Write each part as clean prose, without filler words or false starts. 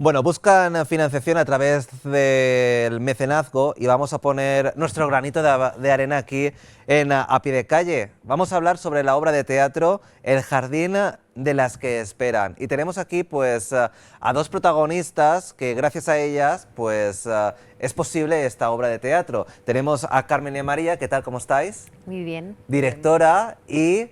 Bueno, buscan financiación a través del mecenazgo y vamos a poner nuestro granito de arena aquí en A Pie de Calle. Vamos a hablar sobre la obra de teatro El jardín de las que esperan. Y tenemos aquí pues a dos protagonistas que gracias a ellas pues es posible esta obra de teatro. Tenemos a Carmen y María, ¿qué tal? ¿Cómo estáis? Muy bien. Directora y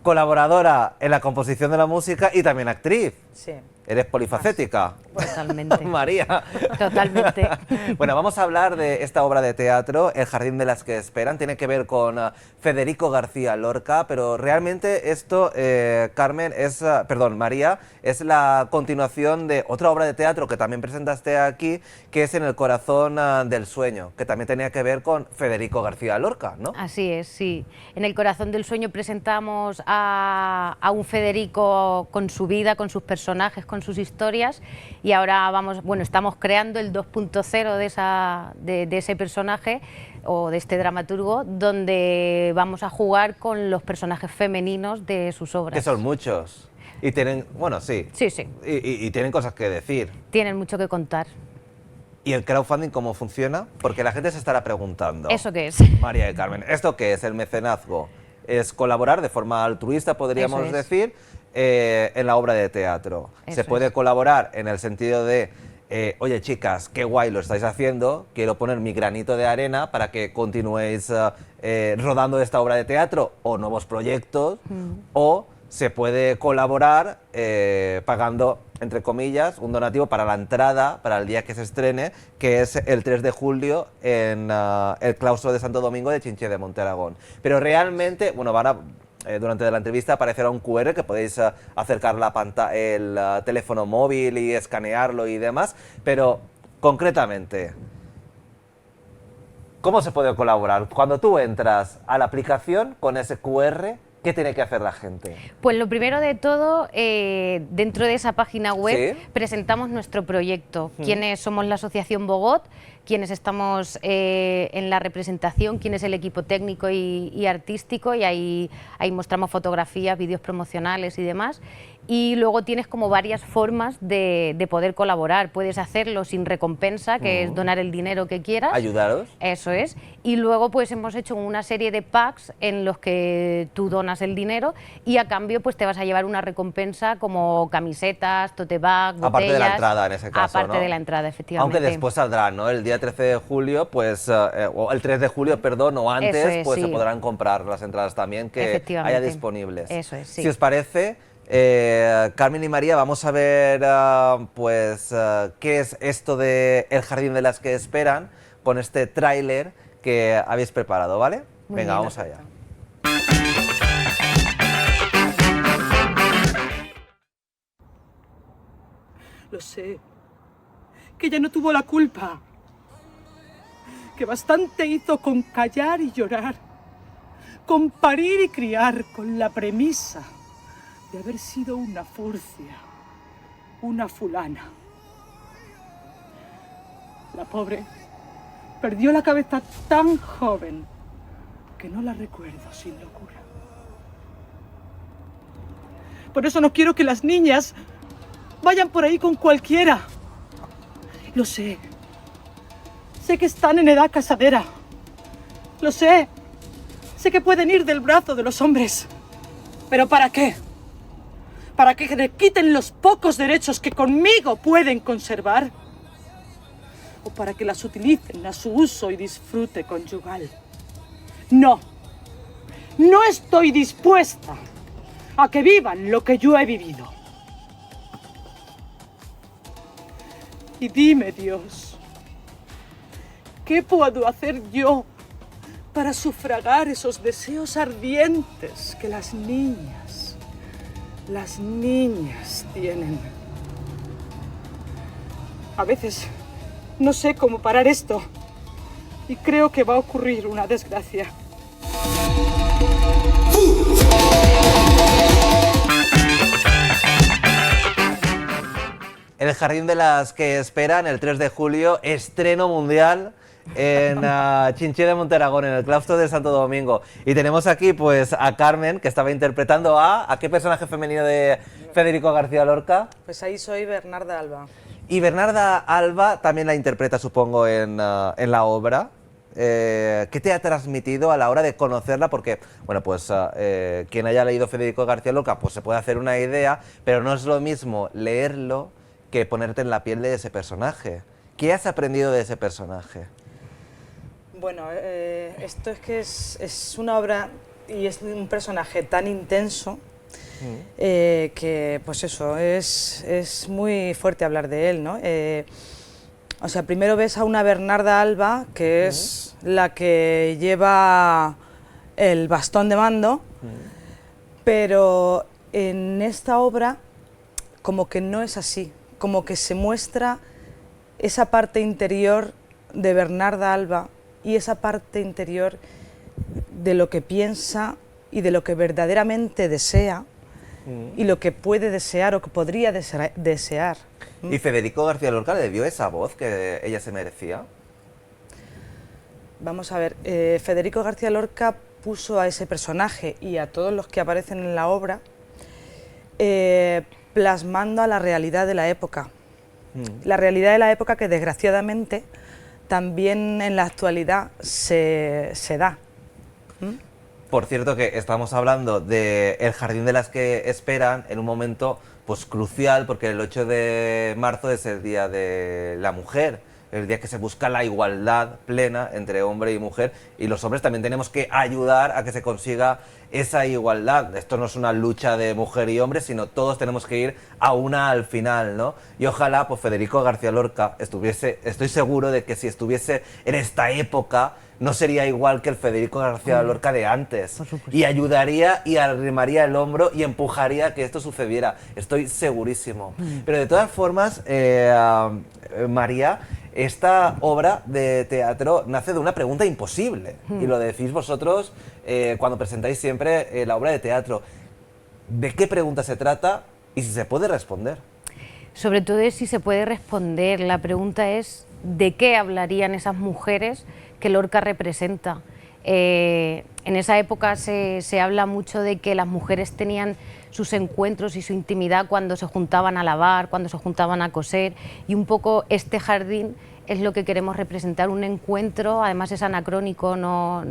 colaboradora en la composición de la música y también actriz. Sí. Eres polifacética. Totalmente. María. Totalmente. Bueno, vamos a hablar de esta obra de teatro, El jardín de las que esperan. Tiene que ver con Federico García Lorca, pero realmente esto, Carmen, María, es la continuación de otra obra de teatro que también presentaste aquí, que es En el corazón del sueño, que también tenía que ver con Federico García Lorca, ¿no? Así es, sí. En El corazón del sueño presentamos a un Federico con su vida, con sus personajes, con sus historias, y ahora estamos creando el 2.0 de ese personaje o de este dramaturgo, donde vamos a jugar con los personajes femeninos de sus obras. Que son muchos. Y tienen, bueno, sí. Sí, sí. Y tienen cosas que decir. Tienen mucho que contar. ¿Y el crowdfunding cómo funciona? Porque la gente se estará preguntando. ¿Eso qué es? María y Carmen, ¿esto qué es el mecenazgo? Es colaborar de forma altruista, podríamos decir, en la obra de teatro. Se puede colaborar en el sentido de, oye chicas, qué guay lo estáis haciendo, quiero poner mi granito de arena para que continuéis rodando esta obra de teatro o nuevos proyectos, o se puede colaborar pagando, entre comillas, un donativo para la entrada, para el día que se estrene, que es el 3 de julio en el claustro de Santo Domingo de Chinchilla de Monte Aragón. Pero realmente, bueno, durante la entrevista aparecerá un QR que podéis acercar el teléfono móvil y escanearlo y demás, pero concretamente, ¿cómo se puede colaborar? Cuando tú entras a la aplicación con ese QR, ¿qué tiene que hacer la gente? Pues lo primero de todo, dentro de esa página web presentamos nuestro proyecto, quiénes somos la Asociación Bogot, quiénes estamos en la representación, quién es el equipo técnico y artístico, y ahí mostramos fotografías, vídeos promocionales y demás. Y luego tienes como varias formas de poder colaborar. Puedes hacerlo sin recompensa, que es donar el dinero que quieras. ¿Ayudaros? Eso es. Y luego pues hemos hecho una serie de packs en los que tú donas el dinero y a cambio pues te vas a llevar una recompensa como camisetas, tote bag, botellas. Aparte de la entrada en ese caso, Aparte de la entrada, efectivamente. Aunque después saldrá, ¿no? El día 13 de julio, pues, o el 3 de julio, perdón, o antes, pues se podrán comprar las entradas también que haya disponibles. Eso es, sí. Si os parece, Carmen y María, vamos a ver qué es esto de El jardín de las que esperan con este tráiler que habéis preparado, ¿vale? Venga, vamos allá. Lo sé, que ella no tuvo la culpa, que bastante hizo con callar y llorar, con parir y criar, con la premisa de haber sido una furcia, una fulana. La pobre perdió la cabeza tan joven que no la recuerdo sin locura. Por eso no quiero que las niñas vayan por ahí con cualquiera. Lo sé. Sé que están en edad casadera. Lo sé. Sé que pueden ir del brazo de los hombres. ¿Pero para qué? ¿Para que le quiten los pocos derechos que conmigo pueden conservar? ¿O para que las utilicen a su uso y disfrute conyugal? No. No estoy dispuesta a que vivan lo que yo he vivido. Y dime, Dios, ¿qué puedo hacer yo para sufragar esos deseos ardientes que las niñas tienen? A veces no sé cómo parar esto y creo que va a ocurrir una desgracia. El jardín de las que esperan, el 3 de julio, estreno mundial en Chinchilla de Monteragón, en el claustro de Santo Domingo. Y tenemos aquí pues a Carmen, que estaba interpretando ¿a qué personaje femenino de Federico García Lorca? Pues ahí soy Bernarda Alba. Y Bernarda Alba también la interpreta, supongo, en la obra. ¿Qué te ha transmitido a la hora de conocerla? Porque, bueno, pues quien haya leído Federico García Lorca pues se puede hacer una idea, pero no es lo mismo leerlo que ponerte en la piel de ese personaje. ¿Qué has aprendido de ese personaje? Bueno, esto es que es una obra y es un personaje tan intenso que, pues eso, es muy fuerte hablar de él, ¿no? O sea, primero ves a una Bernarda Alba, que es la que lleva el bastón de mando, pero en esta obra como que no es así, como que se muestra esa parte interior de Bernarda Alba y esa parte interior de lo que piensa y de lo que verdaderamente desea y lo que puede desear o que podría desear. ¿Y Federico García Lorca le dio esa voz que ella se merecía? Vamos a ver, Federico García Lorca puso a ese personaje y a todos los que aparecen en la obra plasmando a la realidad de la época. La realidad de la época que desgraciadamente también en la actualidad se da. Por cierto que estamos hablando de El jardín de las que esperan en un momento pues crucial, porque el 8 de marzo es el Día de la Mujer, el día que se busca la igualdad plena entre hombre y mujer, y los hombres también tenemos que ayudar a que se consiga esa igualdad. Esto no es una lucha de mujer y hombre, sino todos tenemos que ir a una al final, ¿no? Y ojalá pues Federico García Lorca estoy seguro de que si estuviese en esta época no sería igual que el Federico García Lorca de antes, y ayudaría y arrimaría el hombro y empujaría a que esto sucediera, estoy segurísimo. Pero de todas formas, María, esta obra de teatro nace de una pregunta imposible, y lo decís vosotros cuando presentáis siempre la obra de teatro. ¿De qué pregunta se trata y si se puede responder? Sobre todo es si se puede responder. La pregunta es ¿de qué hablarían esas mujeres que Lorca representa? En esa época se habla mucho de que las mujeres tenían sus encuentros y su intimidad cuando se juntaban a lavar, cuando se juntaban a coser, y un poco este jardín es lo que queremos representar, un encuentro. Además es anacrónico, no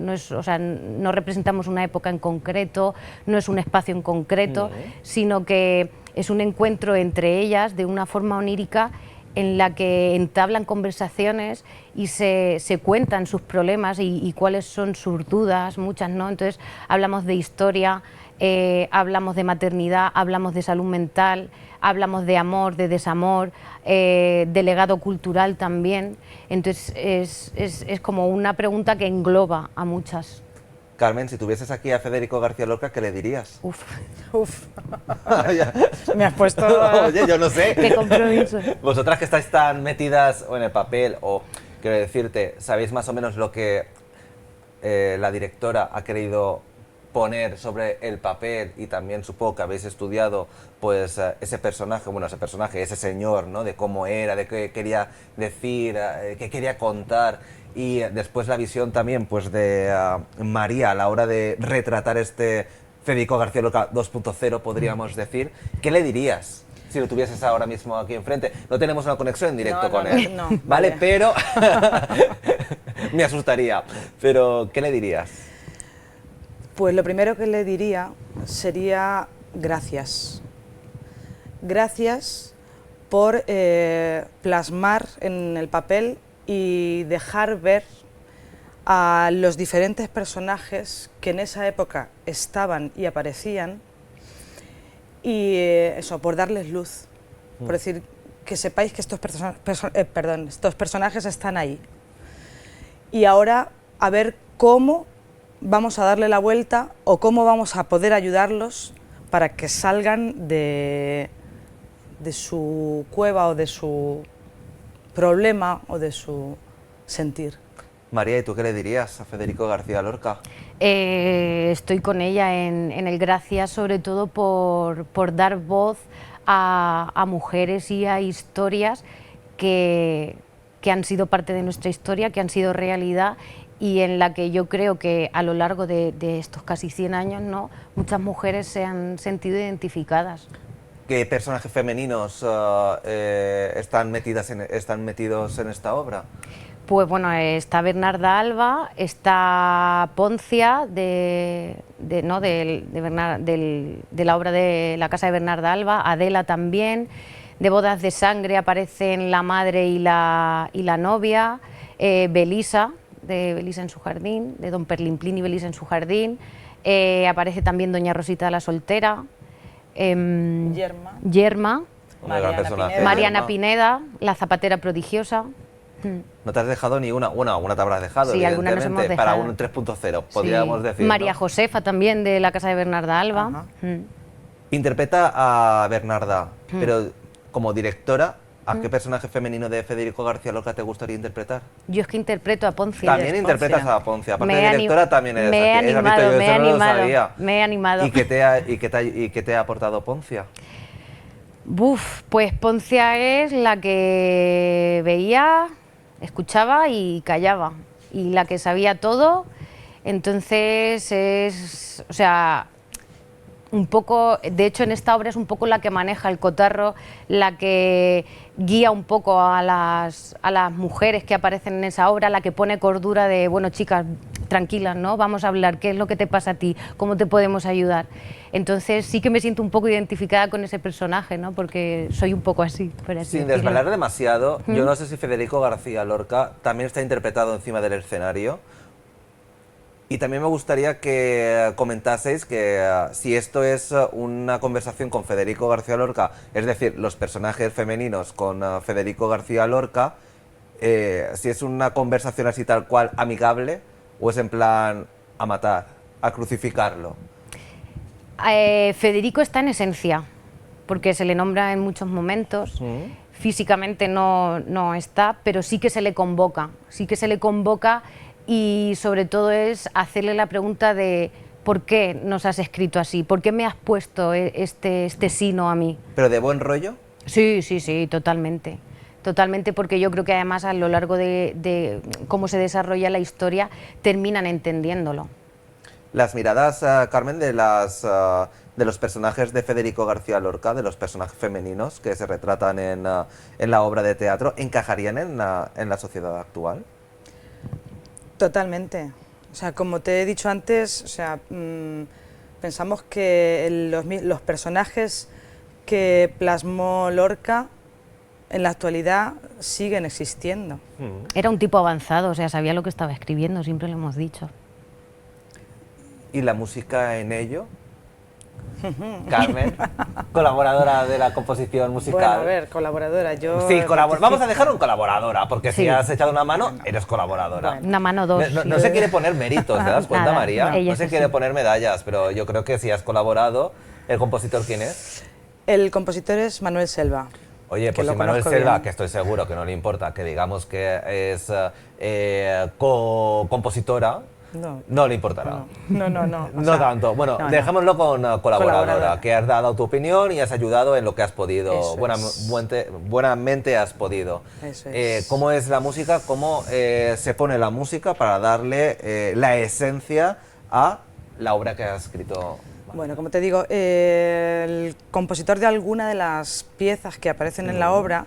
representamos una época en concreto, no es un espacio en concreto, sino que es un encuentro entre ellas de una forma onírica en la que entablan conversaciones y se cuentan sus problemas y cuáles son sus dudas, muchas, ¿no? Entonces hablamos de historia, hablamos de maternidad, hablamos de salud mental, hablamos de amor, de desamor, de legado cultural también. Entonces es como una pregunta que engloba a muchas. Carmen, si tuvieses aquí a Federico García Lorca, ¿qué le dirías? Uf. Me has puesto... Oye, yo no sé. Qué compromiso. Vosotras que estáis tan metidas en el papel, o quiero decirte, ¿sabéis más o menos lo que la directora ha querido poner sobre el papel? Y también supongo que habéis estudiado pues ese personaje, ese señor, ¿no? De cómo era, de qué quería decir, qué quería contar. Y después la visión también pues de María a la hora de retratar este Federico García Lorca 2.0, podríamos decir. ¿Qué le dirías si lo tuvieses ahora mismo aquí enfrente? No tenemos una conexión en directo con él, no, ¿vale? Pero me asustaría. Pero ¿qué le dirías? Pues lo primero que le diría sería gracias. Gracias por plasmar en el papel y dejar ver a los diferentes personajes que en esa época estaban y aparecían, y eso, por darles luz, por decir que sepáis que estos personajes están ahí. Y ahora a ver cómo vamos a darle la vuelta o cómo vamos a poder ayudarlos para que salgan de su cueva o de su problema o de su sentir. María, ¿y tú qué le dirías a Federico García Lorca? Estoy con ella en el gracias, sobre todo por dar voz a mujeres y a historias que que han sido parte de nuestra historia, que han sido realidad y en la que yo creo que a lo largo de estos casi 100 años, ¿no?, muchas mujeres se han sentido identificadas. ¿Qué personajes femeninos están metidos en esta obra? Pues bueno, está Bernarda Alba, está Poncia de la obra de la casa de Bernarda Alba, Adela también, de Bodas de Sangre aparecen la madre y la novia, Belisa, de Belisa en su jardín, de Don Perlimplín y Belisa en su jardín, aparece también Doña Rosita la soltera, Yerma, Mariana Pineda, la zapatera prodigiosa. No te has dejado ni una, bueno, alguna te habrás dejado, sí, evidentemente, para un 3.0, podríamos decir. María ¿no? Josefa también, de la casa de Bernarda Alba. Interpreta a Bernarda, pero como directora, ¿a qué personaje femenino de Federico García Lorca te gustaría interpretar? Yo es que interpreto a Poncia. También interpretas a Poncia, aparte de directora también eres me he animado. ¿Y qué te ha aportado Poncia? Pues Poncia es la que veía, escuchaba y callaba, y la que sabía todo. Entonces es, o sea, un poco, de hecho en esta obra es un poco la que maneja el cotarro, la que guía un poco a las mujeres que aparecen en esa obra, la que pone cordura de, bueno, chicas, tranquilas, ¿no? Vamos a hablar, ¿qué es lo que te pasa a ti? ¿Cómo te podemos ayudar? Entonces sí que me siento un poco identificada con ese personaje, ¿no? Porque soy un poco así, por así Sin decirlo. desvelar demasiado, yo no sé si Federico García Lorca también está interpretado encima del escenario. Y también me gustaría que comentaseis que si esto es una conversación con Federico García Lorca, es decir, los personajes femeninos con Federico García Lorca, si es una conversación así tal cual amigable o es en plan a matar, a crucificarlo. Federico está en esencia, porque se le nombra en muchos momentos. Físicamente no está, pero sí que se le convoca, y sobre todo es hacerle la pregunta de ¿por qué nos has escrito así? ¿Por qué me has puesto este sino a mí? ¿Pero de buen rollo? Sí, totalmente. Totalmente, porque yo creo que además a lo largo de cómo se desarrolla la historia terminan entendiéndolo. Las miradas, Carmen, de los personajes de Federico García Lorca, de los personajes femeninos que se retratan en la obra de teatro, ¿encajarían en la sociedad actual? Totalmente. O sea, como te he dicho antes, o sea, pensamos que los personajes que plasmó Lorca en la actualidad siguen existiendo. Era un tipo avanzado, o sea, sabía lo que estaba escribiendo, siempre lo hemos dicho. ¿Y la música en ello? Carmen, colaboradora de la composición musical. Bueno, a ver, colaboradora, yo... Sí, vamos a dejar un colaboradora, porque si has echado una mano, eres colaboradora. Bueno. Una mano, dos. No se quiere poner méritos, ¿te das cuenta, Nada, María? ella No se sí. quiere poner medallas, pero yo creo que si has colaborado, ¿el compositor quién es? El compositor es Manuel Selva. Oye, pues si Manuel Selva, que estoy seguro que no le importa que digamos que es compositora, no le importará. No. No tanto. Bueno, dejémoslo con colaboradora, que has dado tu opinión y has ayudado en lo que has podido. Buenamente has podido. Eso es. ¿Cómo es la música? ¿Cómo se pone la música para darle la esencia a la obra que has escrito? Bueno, como te digo, el compositor de alguna de las piezas que aparecen en la obra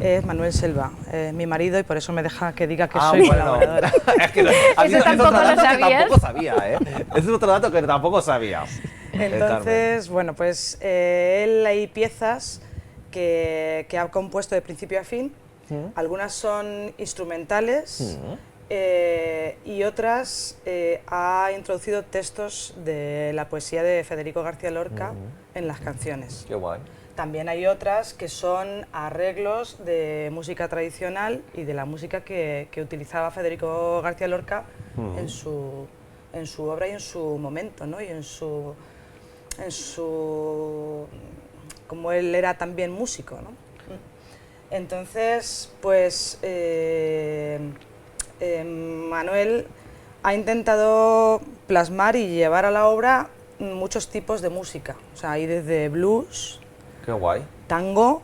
es Manuel Selva, mi marido, y por eso me deja que diga que soy colaboradora. Es que Eso tampoco lo sabías. Tampoco sabía, ¿eh? Ese es otro dato que tampoco sabía. Entonces, bueno, pues él hay piezas que ha compuesto de principio a fin. Algunas son instrumentales y otras ha introducido textos de la poesía de Federico García Lorca en las canciones. Qué guay. También hay otras que son arreglos de música tradicional y de la música que utilizaba Federico García Lorca en su obra y en su momento, ¿no? Y en su como él era también músico, ¿no? Entonces, pues Manuel ha intentado plasmar y llevar a la obra muchos tipos de música, o sea, hay desde blues, qué guay, tango,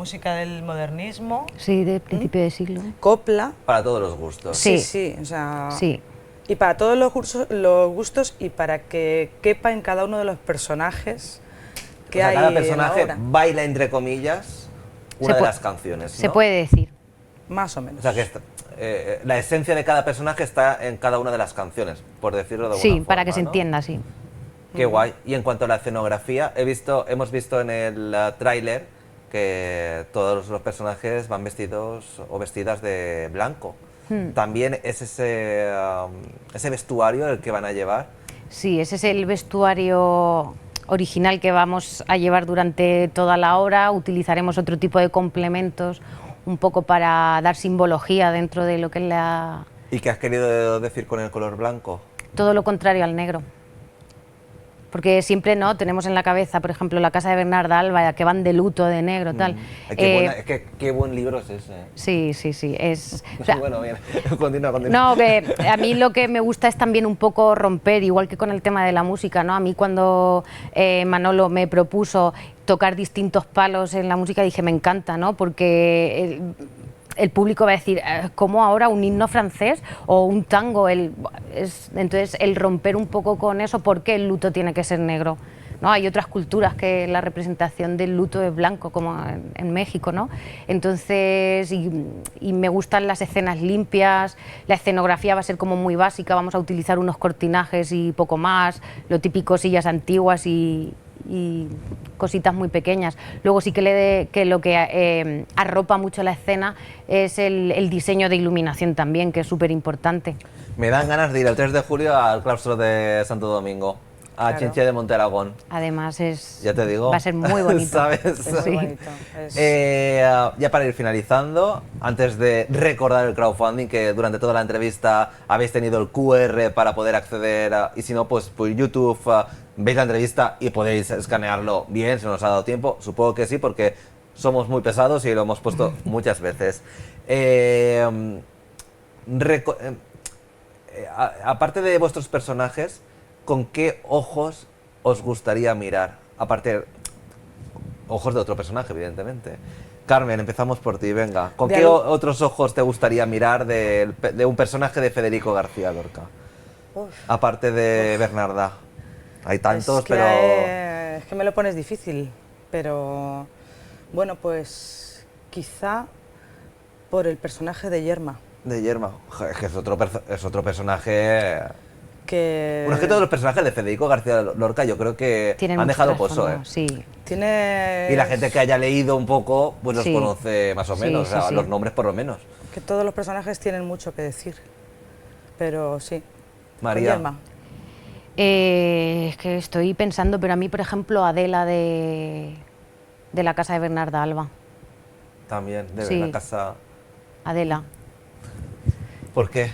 música del modernismo. Sí, de principio de siglo. Copla. Para todos los gustos. Sí. Sí, o sea... Sí. Y para todos los gustos y para que quepa en cada uno de los personajes que O sea, hay cada en la personaje obra. baila, entre comillas, una de las canciones, ¿no? Se puede decir. Más o menos. O sea, que la esencia de cada personaje está en cada una de las canciones, por decirlo de alguna forma. Sí, para que se ¿no? entienda, sí. Qué guay. Y en cuanto a la escenografía, hemos visto en el tráiler que todos los personajes van vestidos o vestidas de blanco. También es ese vestuario el que van a llevar. Sí, ese es el vestuario original que vamos a llevar durante toda la obra. Utilizaremos otro tipo de complementos, un poco para dar simbología dentro de lo que es la... ¿Y qué has querido decir con el color blanco? Todo lo contrario al negro. Porque siempre no tenemos en la cabeza, por ejemplo, la casa de Bernarda Alba, que van de luto, de negro, tal. Qué buen libro es ese. Sí, sí, sí. O sea, bueno, bien. Continúa. no, que a mí lo que me gusta es también un poco romper, igual que con el tema de la música, ¿no? A mí cuando Manolo me propuso tocar distintos palos en la música, dije, me encanta, ¿no? Porque el público va a decir, ¿cómo ahora un himno francés o un tango? Entonces, el romper un poco con eso, ¿por qué el luto tiene que ser negro? ¿No? Hay otras culturas que la representación del luto es blanco, como en México, ¿no? Entonces, y me gustan las escenas limpias, la escenografía va a ser como muy básica, vamos a utilizar unos cortinajes y poco más, lo típico, sillas antiguas y cositas muy pequeñas. Luego sí que lo que arropa mucho la escena es el diseño de iluminación también, que es súper importante. Me dan ganas de ir el 3 de julio al claustro de Santo Domingo, a Claro. Chinchilla de Monteragón. Además Ya te digo. va a ser muy bonito. ¿Sabes? Es muy bonito. Ya para ir finalizando, antes de recordar el crowdfunding, que durante toda la entrevista habéis tenido el QR para poder acceder, y si no, pues por YouTube veis la entrevista y podéis escanearlo bien, si nos ha dado tiempo. Supongo que sí, porque somos muy pesados y lo hemos puesto muchas veces. Aparte de vuestros personajes, ¿con qué ojos os gustaría mirar? Aparte, ojos de otro personaje, evidentemente. Carmen, empezamos por ti, venga. ¿Con qué otros ojos te gustaría mirar de un personaje de Federico García Lorca? Aparte de Bernarda. Hay tantos, pero... Es que me lo pones difícil, pero... Bueno, pues quizá por el personaje de Yerma. De Yerma. Es que es otro personaje... Bueno, es que todos los personajes de Federico García Lorca yo creo que han dejado pozo, ¿eh? Sí. Y la gente que haya leído un poco, pues los Sí. conoce más o menos, Sí, o sea, sí. los nombres por lo menos. Que todos los personajes tienen mucho que decir, pero sí. María. Con Yerma. Es que estoy pensando, pero a mí, por ejemplo, Adela de la casa de Bernarda Alba. También, de Sí. la casa... Adela. ¿Por qué?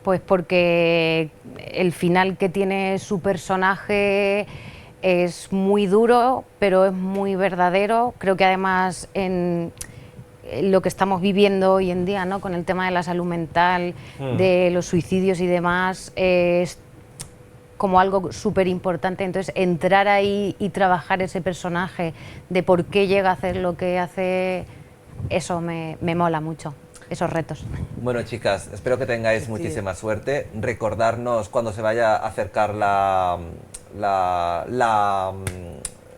Pues porque el final que tiene su personaje es muy duro, pero es muy verdadero. Creo que además en lo que estamos viviendo hoy en día, ¿no? Con el tema de la salud mental, de los suicidios y demás, es como algo súper importante. Entonces, entrar ahí y trabajar ese personaje de por qué llega a hacer lo que hace, eso me mola mucho. Esos retos. Bueno, chicas, espero que tengáis muchísima suerte. Recordarnos cuando se vaya a acercar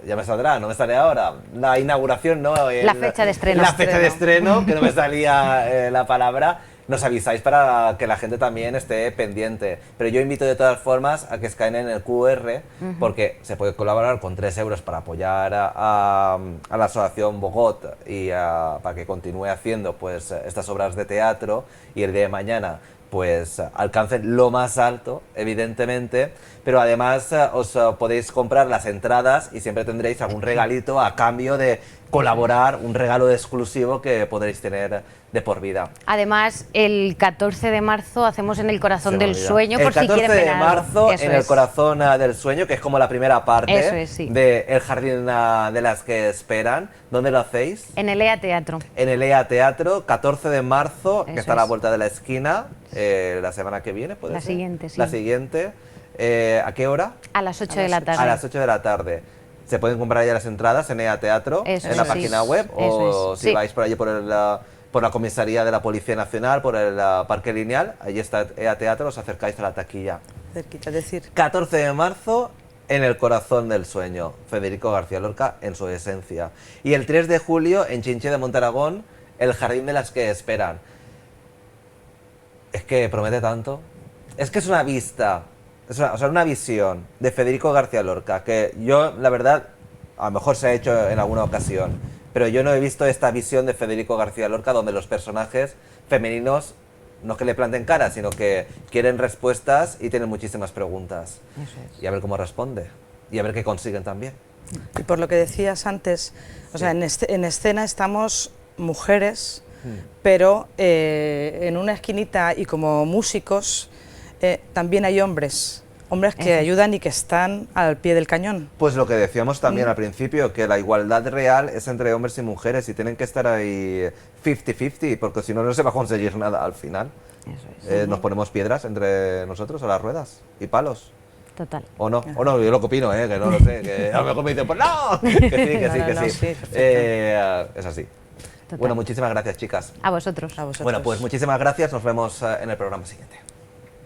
ya me saldrá, no me sale ahora. La inauguración, ¿no? La fecha de estreno. La fecha de estreno, que no me salía la palabra. Nos avisáis para que la gente también esté pendiente. Pero yo invito de todas formas a que escaneen el QR, porque se puede colaborar con 3 euros para apoyar a la Asociación Bogot y para que continúe haciendo pues estas obras de teatro y el día de mañana pues alcancen lo más alto, evidentemente, pero además os podéis comprar las entradas y siempre tendréis algún regalito a cambio de colaborar, un regalo exclusivo que podréis tener de por vida. Además, el 14 de marzo hacemos en el Corazón del Sueño, por si quieren ver El 14 de algo. marzo Eso en el es. Corazón del Sueño, que es como la primera parte Eso es, sí. de El Jardín de las que esperan. ¿Dónde lo hacéis? En el EA Teatro. En el EA Teatro, 14 de marzo, que Eso está a la es. vuelta de la esquina, la semana que viene, ¿puede La ser? siguiente, sí. La siguiente. ¿A qué hora? A las 8 de la tarde. A las 8 de la tarde. Se pueden comprar ya las entradas en EA Teatro, en la página web, o si vais por allí por la comisaría de la Policía Nacional, por el Parque Lineal, allí está EA Teatro, os acercáis a la taquilla. Cerquita, decir. 14 de marzo, En el corazón del sueño, Federico García Lorca en su esencia. Y el 3 de julio, en Chinché de Montaragón, El jardín de las que esperan. Es que promete tanto. Es que es una vista, una visión de Federico García Lorca, que yo, la verdad, a lo mejor se ha hecho en alguna ocasión, pero yo no he visto esta visión de Federico García Lorca donde los personajes femeninos no que le planten cara, sino que quieren respuestas y tienen muchísimas preguntas. Eso es. Y a ver cómo responde, y a ver qué consiguen también. Y por lo que decías antes, o sea, en escena estamos mujeres, pero en una esquinita y como músicos también hay hombres que ayudan y que están al pie del cañón. Pues lo que decíamos también al principio, que la igualdad real es entre hombres y mujeres y tienen que estar ahí 50-50, porque si no, no se va a conseguir nada al final. Eso es. Nos ponemos piedras entre nosotros a las ruedas y palos. Total. O no, yo lo que opino, que no lo sé, que a lo mejor me dicen, pues no, que sí. Es así. Total. Bueno, muchísimas gracias, chicas. A vosotros. A vosotros. Bueno, pues muchísimas gracias, nos vemos en el programa siguiente.